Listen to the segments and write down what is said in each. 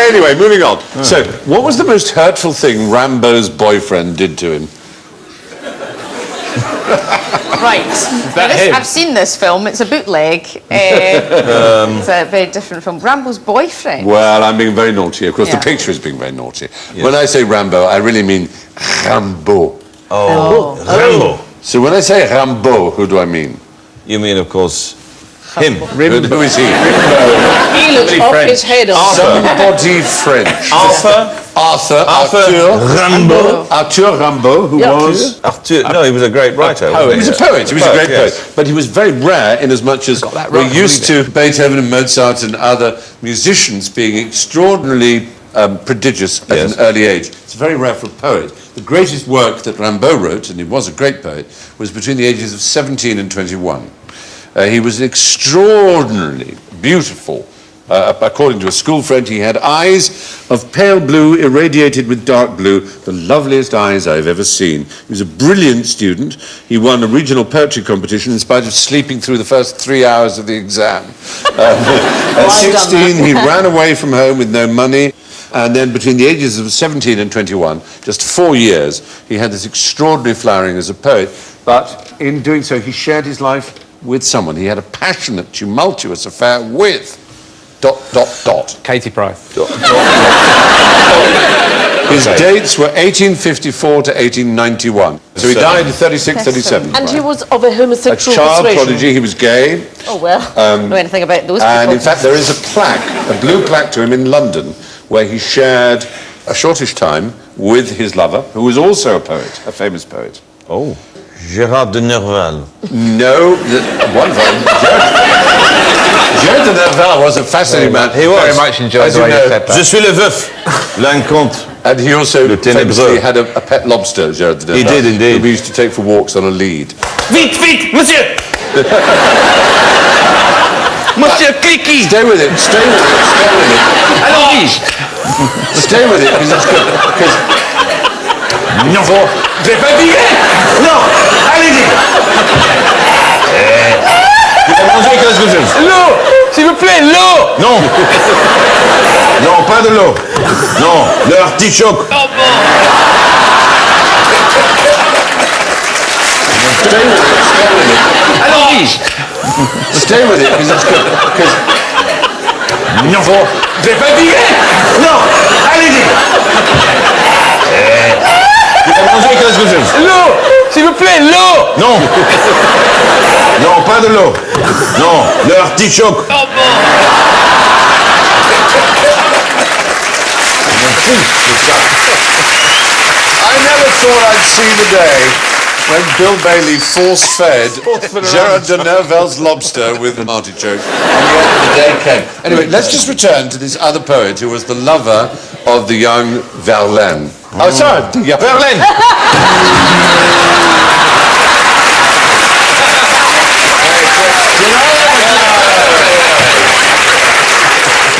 Anyway, moving on. So, what was the most hurtful thing Rambo's boyfriend did to him? Right. I've seen this film. It's a bootleg. It's a very different film. Rambo's boyfriend. Well, I'm being very naughty. Of course, the picture is being very naughty. Yes. When I say Rambo, I really mean Rembaud. Rembaud. So when I say Rembaud, who do I mean? You mean, of course, him. Who is he? He looks off his head off. Somebody French. Arthur Rembaud. Arthur Rembaud, who was... Arthur, no, he was a great writer. He was a poet. He was a great poet. But he was very rare in as much as we're used to Beethoven and Mozart and other musicians being extraordinarily prodigious at an early age. It's very rare for a poet. The greatest work that Rembaud wrote, and he was a great poet, was between the ages of 17 and 21. He was extraordinarily beautiful. According to a school friend, he had eyes of pale blue irradiated with dark blue, the loveliest eyes I've ever seen. He was a brilliant student. He won a regional poetry competition in spite of sleeping through the first 3 hours of the exam. At 16, he ran away from home with no money. And then between the ages of 17 and 21, just 4 years, he had this extraordinary flowering as a poet. But in doing so, he shared his life with someone. He had a passionate, tumultuous affair with... ... Katie Price. His dates were 1854 to 1891. So he died at 36, 37. And he was of a homosexual a child persuasion. prodigy. He was gay. Oh, well. I don't know anything about those And people. in fact, there is a plaque, a blue plaque to him in London, where he shared a shortish time with his lover, who was also a poet, a famous poet. Oh. Gérard de Nerval. No, one of them. Gérard de Nerval was a fascinating man. He was. Very much enjoyed the way you said that. Je suis le veuf. L'un compte. And he also famously had a pet lobster, Gérard de Nerval. He did indeed. Who we used to take for walks on a lead. Vite, vite, monsieur! Monsieur Clicky! Stay with it, stay with it, stay with it. Allons-y! Stay with it, because it's good. Because... Non. J'ai fatigué! Non! Allez-y! Allons-y, quelque chose. L'eau! S'il vous plaît, l'eau! Non! Non, pas de l'eau. Non, de l'artichoke. Stay with it, stay with it. Allons-y! Stay with it, because it's good. Because... Non. J'ai fatigué! Non! Allez-y! Allons-y, quelque chose. L'eau! S'il vous plaît, l'eau! Non! Non, pas de l'eau. Non, de l'artichoke. I never thought I'd see the day when Bill Bailey force-fed Gérard de Nerval's lobster with an artichoke, and yet the day came. Anyway, let's just return to this other poet who was the lover of the young Verlaine. Oh, sorry, Verlaine!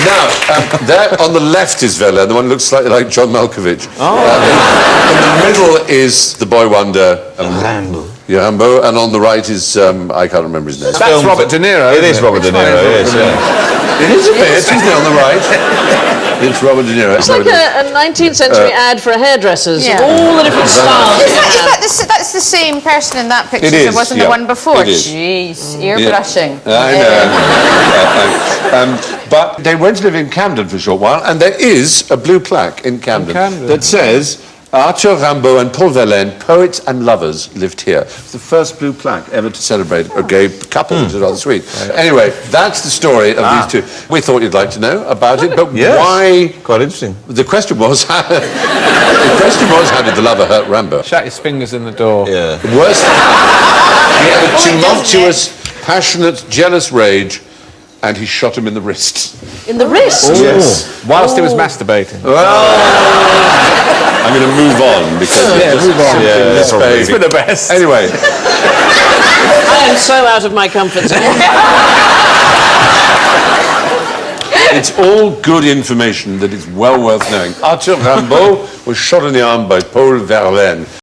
Now, there on the left is Verlaine, the one who looks slightly like John Malkovich. In the middle is the boy wonder, Rembaud, and on the right is, I can't remember his name. That's Robert De Niro. It is Robert De Niro, yes, yeah. It is a bit, isn't it, on the right? It's Robert De Niro. It's like a 19th century ad for hairdressers. Yeah. All the different styles. That's the same person in that picture as was in the one before. It is. Jeez, ear brushing. I know. But they went to live in Camden for a short while, and there is a blue plaque in Camden that says, Arthur Rimbaud and Paul Verlaine, poets and lovers, lived here. It's the first blue plaque ever to celebrate a gay couple, which is rather sweet. Anyway, that's the story of these two. We thought you'd like to know about it, but why... Quite interesting. The question was, how did the lover hurt Rimbaud? Shut his fingers in the door. Yeah. The worst... He had a tumultuous, passionate, jealous rage, and he shot him in the wrist. In the wrist? Oh. Yes. Whilst he was masturbating. I'm going to move on because move on. It's been the best. Anyway, I am so out of my comfort zone. it's all good information that is well worth knowing. Arthur Rimbaud was shot in the arm by Paul Verlaine.